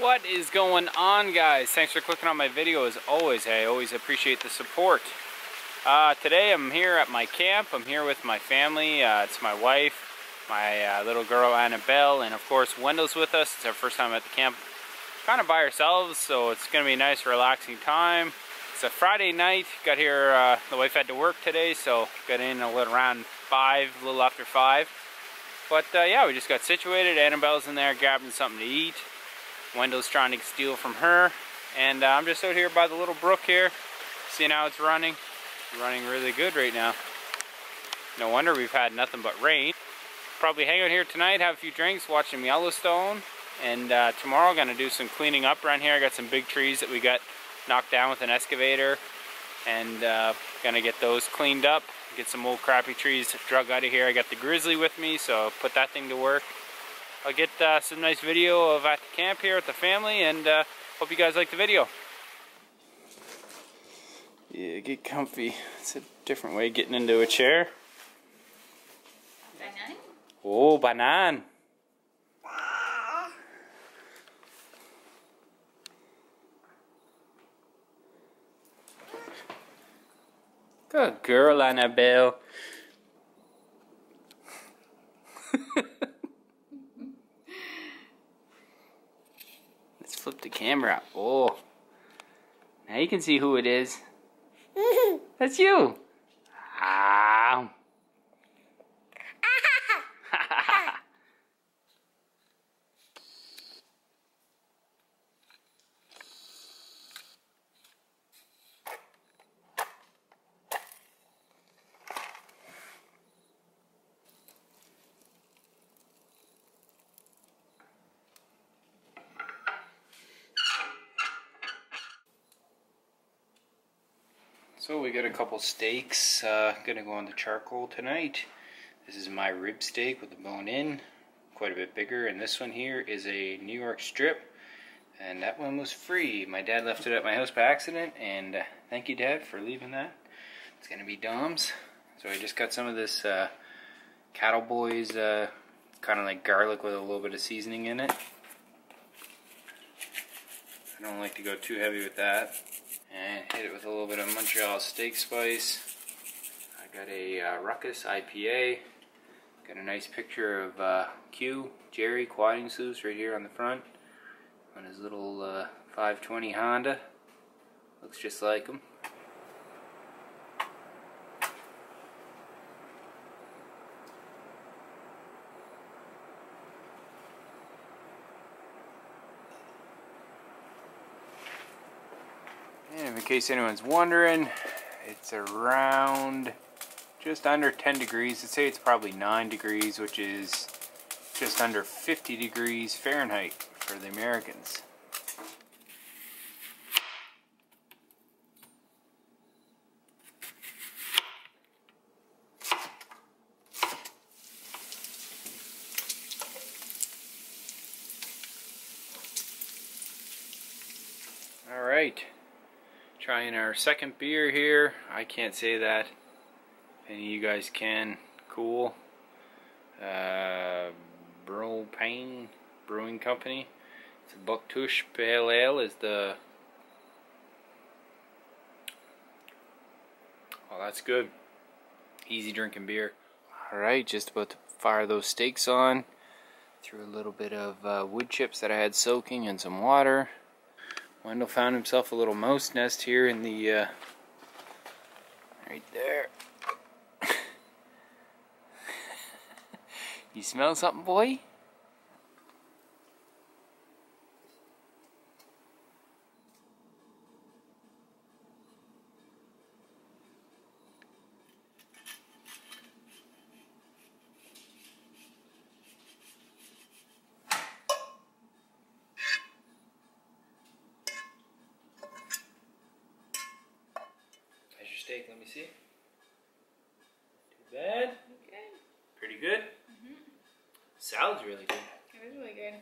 What is going on, guys? Thanks for clicking on my video as always. I always appreciate the support. Today I'm here at my camp. I'm here with my family. It's my wife, my little girl Annabelle, and of course Wendell's with us. It's our first time at the camp, kind of by ourselves, so it's going to be a nice relaxing time. It's a Friday night. Got here, the wife had to work today, so got in around 5, a little after 5. But yeah, we just got situated. Annabelle's in there grabbing something to eat. Wendell's trying to steal from her, and I'm just out here by the little brook here, seeing how it's running. It's running really good right now. No wonder we've had nothing but rain. Probably hang out here tonight, have a few drinks, watch some Yellowstone, and tomorrow I'm gonna do some cleaning up around here. I got some big trees that we got knocked down with an excavator, and gonna get those cleaned up, get some old crappy trees drug out of here. I got the Grizzly with me, so I'll put that thing to work. I'll get some nice video of at the camp here with the family, and hope you guys like the video. Yeah, get comfy. It's a different way of getting into a chair. Banan? Oh, banan. Good girl, Annabelle. Let's flip the camera. Oh, now you can see who it is. That's you. Ah. So we got a couple steaks, gonna go on the charcoal tonight. This is my rib steak with the bone in, quite a bit bigger, and this one here is a New York strip, and that one was free. My dad left it at my house by accident, and thank you, Dad, for leaving that. It's gonna be Dom's. So I just got some of this Cattle Boys, kind of like garlic with a little bit of seasoning in it. I don't like to go too heavy with that. And hit it with a little bit of Montreal steak spice. I got a Ruckus IPA. Got a nice picture of Q, Jerry, quadding sluice right here on the front. On his little 520 Honda. Looks just like him. And in case anyone's wondering, it's around just under 10 degrees. I'd say it's probably 9 degrees, which is just under 50 degrees Fahrenheit for the Americans. All right. Trying our second beer here. I can't say that. If any of you guys can, cool. Propane Brewing Company. It's a Bucktush Pale Ale is the... Oh, that's good. Easy drinking beer. Alright, just about to fire those steaks on. Threw a little bit of wood chips that I had soaking and some water. Wendell found himself a little mouse nest here in the, right there. You smell something, boy? Steak, let me see. Too bad. Good. Pretty good. Salad's really good. It was really good.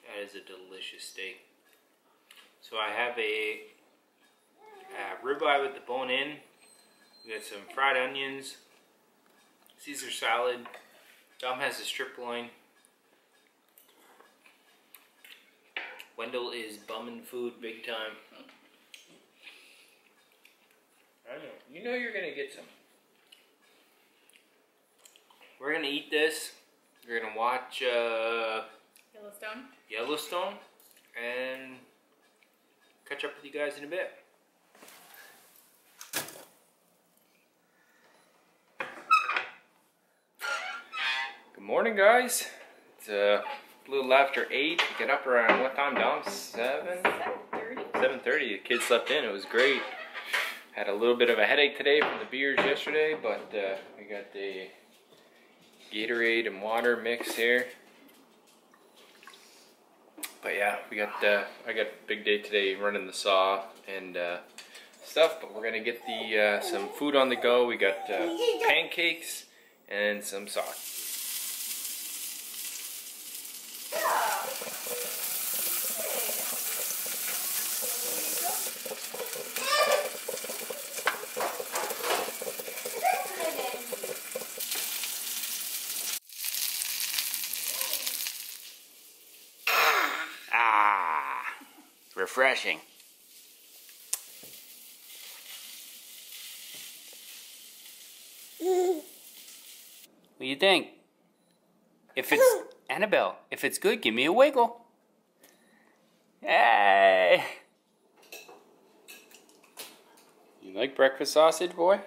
That is a delicious steak. So I have a ribeye with the bone in, We got some fried onions, Caesar salad. Dom has a strip loin. Wendell is bumming food big time. I know. You know you're gonna get some. We're gonna eat this. We're gonna watch Yellowstone, and catch up with you guys in a bit. Good morning, guys. It's a little after 8. We get up around what time, Dom? 7:30. 7:30. The kids slept in. It was great. Had a little bit of a headache today from the beers yesterday, but we got the Gatorade and water mix here. But yeah, we got I got a big day today running the saw and stuff. But we're gonna get the some food on the go. We got pancakes and some sauce. Refreshing. What do you think? If it's Annabelle, if it's good, give me a wiggle. Hey! You like breakfast sausage, boy?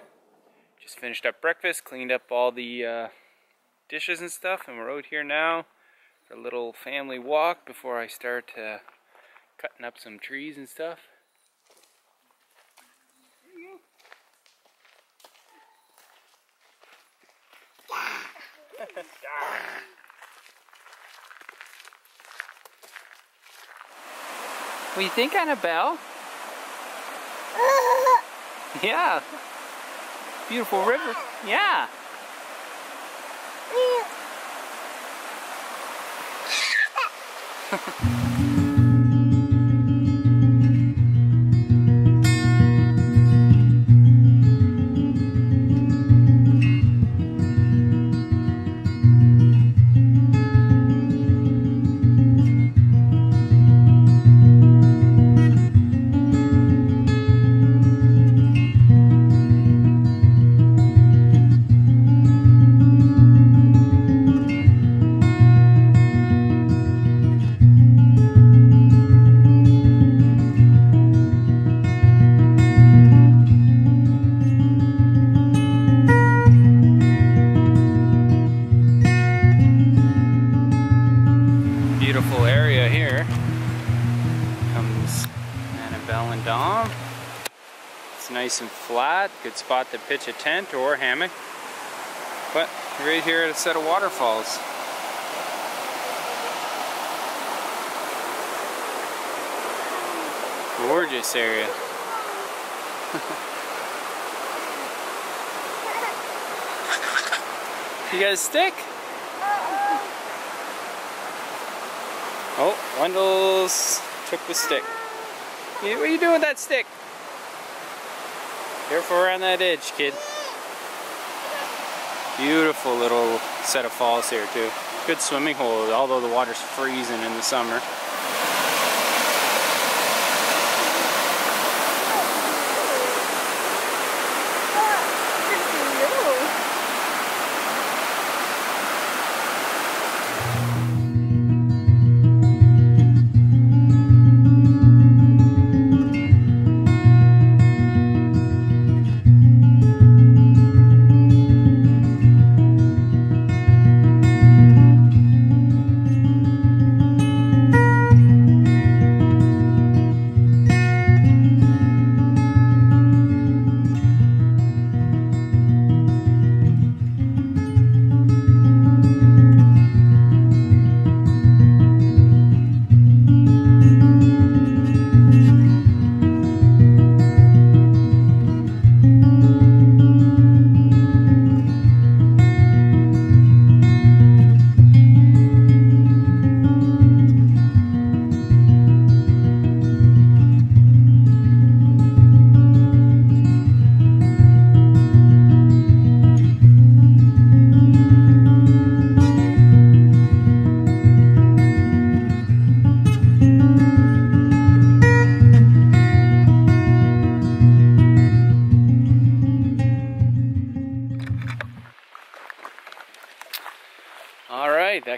Just finished up breakfast, cleaned up all the dishes and stuff, and we're out here now for a little family walk before I start cutting up some trees and stuff. What do you think, Annabelle? Yeah. Beautiful river. Yeah. Beautiful area here. Comes Annabelle and Dom. It's nice and flat. Good spot to pitch a tent or a hammock. But right here at a set of waterfalls. Gorgeous area. You got a stick? Oh, Wendell's took the stick. What are you doing with that stick? Careful around that edge, kid. Beautiful little set of falls here too. Good swimming hole, although the water's freezing in the summer.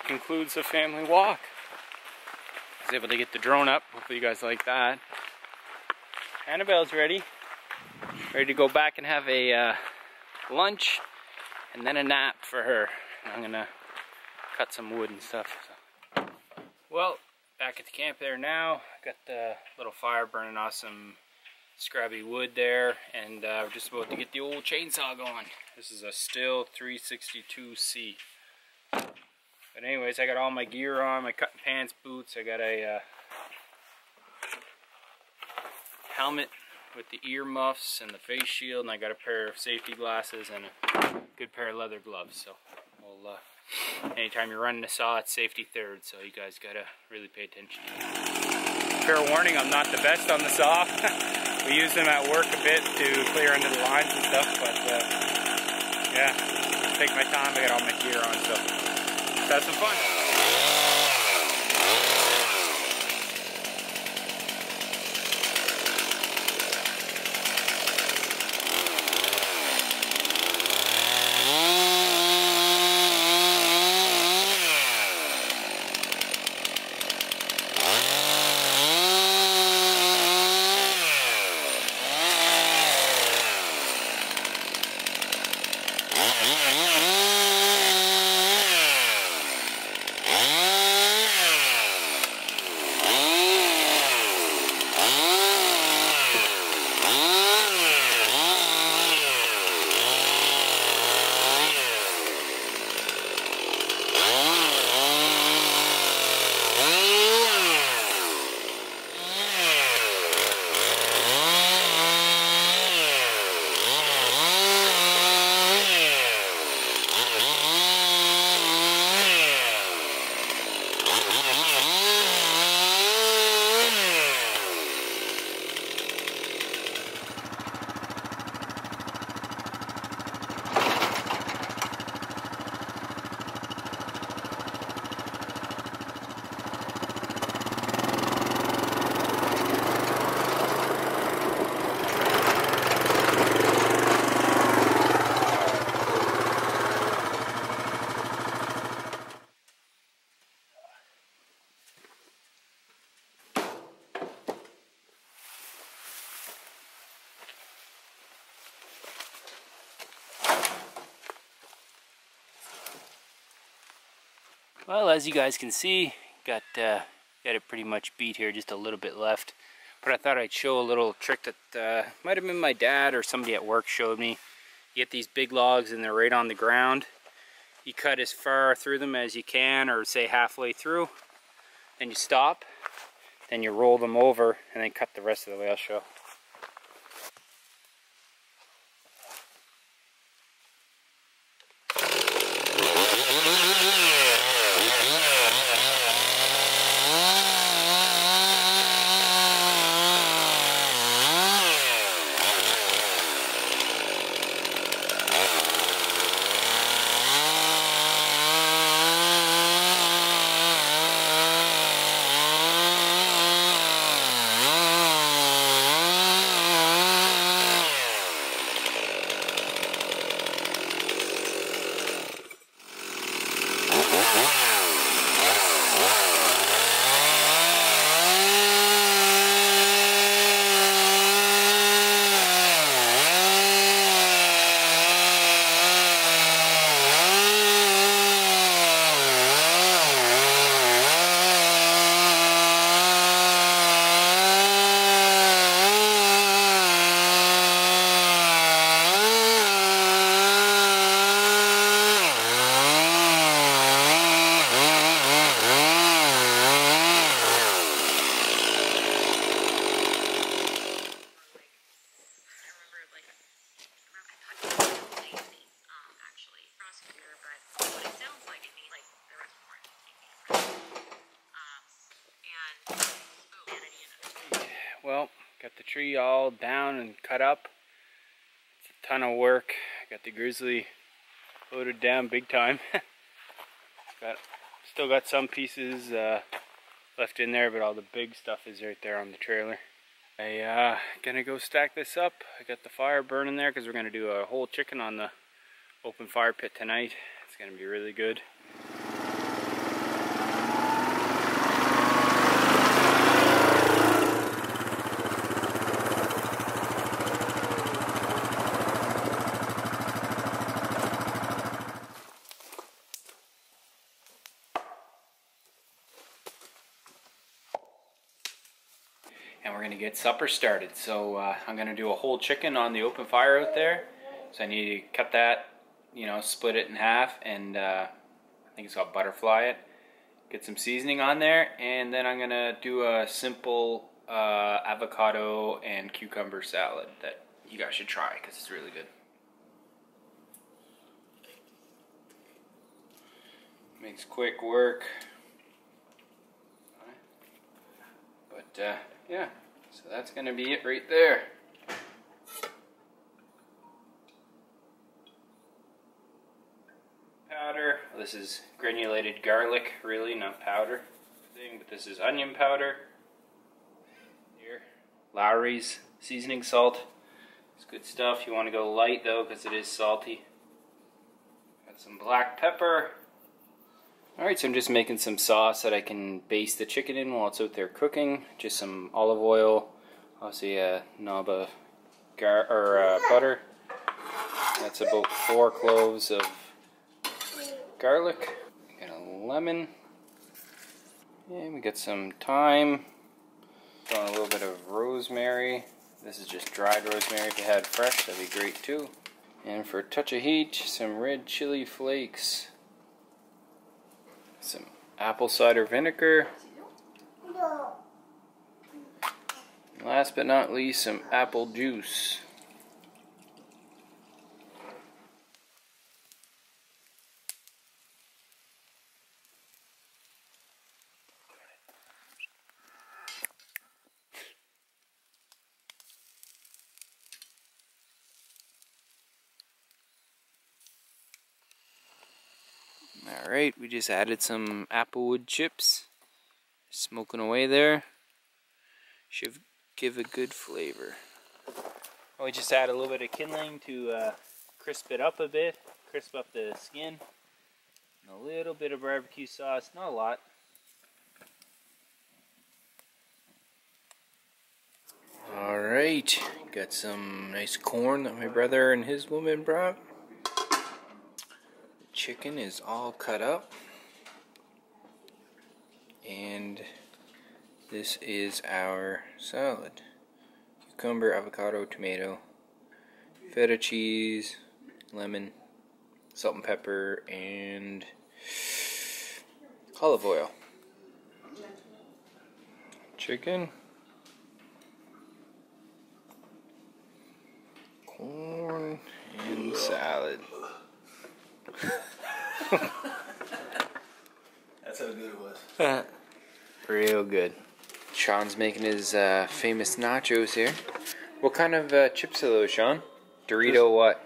that concludes the family walk. I was able to get the drone up. Hopefully you guys like that. Annabelle's ready. Ready to go back and have a lunch and then a nap for her. And I'm gonna cut some wood and stuff. So. Well, back at the camp there now. Got the little fire burning off some scrubby wood there, and we're just about to get the old chainsaw going. This is a Stihl 362C. But anyways, I got all my gear on, my cutting pants, boots. I got a helmet with the ear muffs and the face shield, and I got a pair of safety glasses and a good pair of leather gloves. So we'll, anytime you're running a saw, it's safety third, so you guys gotta really pay attention. Fair warning, I'm not the best on the saw. We use them at work a bit to clear under the lines and stuff, but yeah, take my time. I got all my gear on, so let's have some fun. Well, as you guys can see, got it pretty much beat here, just a little bit left. But I thought I'd show a little trick that might have been my dad or somebody at work showed me. You get these big logs and they're right on the ground. You cut as far through them as you can, or say halfway through. Then you stop, then you roll them over, and then cut the rest of the way. I'll show. Well, got the tree all down and cut up. It's a ton of work. Got the Grizzly loaded down big time. Still got some pieces left in there, but all the big stuff is right there on the trailer. I gonna go stack this up. I got the fire burning there because we're gonna do a whole chicken on the open fire pit tonight. It's gonna be really good. and we're gonna get supper started. So I'm gonna do a whole chicken on the open fire out there. So I need to cut that, you know, split it in half, and I think it's called butterfly it. Get some seasoning on there, and then I'm gonna do a simple avocado and cucumber salad that you guys should try because it's really good. Makes quick work. But yeah, so that's gonna be it right there. Powder. This is granulated garlic, really, not powder thing, but this is onion powder. Here, Lowry's seasoning salt. It's good stuff. You want to go light though, because it is salty. Got some black pepper. Alright, so I'm just making some sauce that I can baste the chicken in while it's out there cooking. Just some olive oil, obviously a knob of butter. That's about 4 cloves of garlic. Got a lemon. And we got some thyme. Throwing a little bit of rosemary. This is just dried rosemary. If you had fresh, that'd be great too. And for a touch of heat, some red chili flakes. Some apple cider vinegar. Last but not least, some apple juice. Alright, we just added some applewood chips. Smoking away there. Should give a good flavor. We just add a little bit of kindling to crisp it up a bit, crisp up the skin. And a little bit of barbecue sauce, not a lot. Alright, got some nice corn that my brother and his woman brought. Chicken is all cut up, and this is our salad: cucumber, avocado, tomato, feta cheese, lemon, salt and pepper, and olive oil. Chicken, corn, and salad. That's how good it was. Real good. Sean's making his famous nachos here. What kind of chips are those, Sean? Dorito what?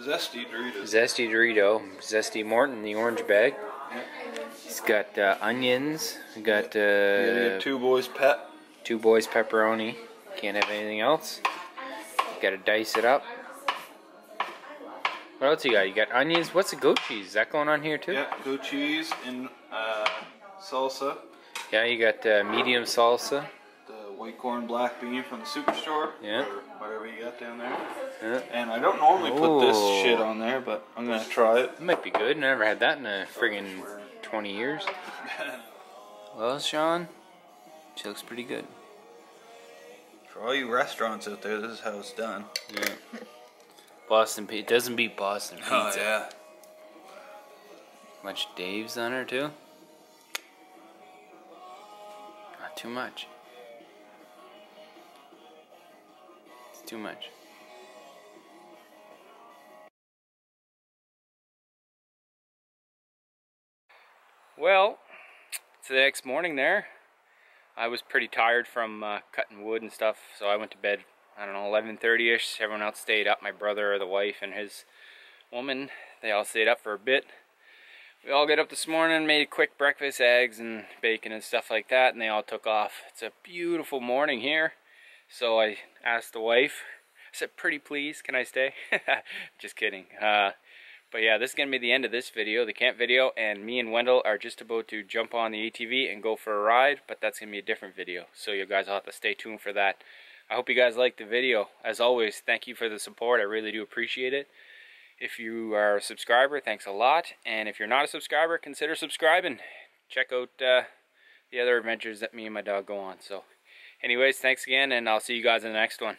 Zesty Doritos. Zesty Dorito. Zesty Morton, the orange bag. Yeah. He's got onions. We got Yeah, 2 boys pep. 2 boys pepperoni. Can't have anything else. Got to dice it up. What else you got? You got onions. What's the goat cheese? Is that going on here too? Yeah, goat cheese and salsa. Yeah, you got medium salsa. The white corn black bean from the superstore. Yeah. Or whatever you got down there. Yeah. And I don't normally put this shit on there, but I'm going to try it. It might be good. Never had that in a friggin' 20 years. Well, Sean, she looks pretty good. For all you restaurants out there, this is how it's done. Yeah. Boston pizza. It doesn't beat Boston pizza. Oh, yeah. Much Dave's on her, too? Not too much. It's too much. Well, it's the next morning there. I was pretty tired from cutting wood and stuff, so I went to bed, I don't know, 11:30ish. Everyone else stayed up. My brother, the wife, and his woman, they all stayed up for a bit. We all got up this morning, made a quick breakfast, eggs and bacon and stuff like that, and they all took off. It's a beautiful morning here. So I asked the wife, I said, pretty please, can I stay? Just kidding. But yeah, this is going to be the end of this video, the camp video, and me and Wendell are just about to jump on the ATV and go for a ride, but that's going to be a different video, so you guys will have to stay tuned for that. I hope you guys liked the video. As always, thank you for the support. I really do appreciate it. If you are a subscriber, thanks a lot, and if you're not a subscriber, consider subscribing. Check out the other adventures that me and my dog go on. So Anyways, thanks again, and I'll see you guys in the next one.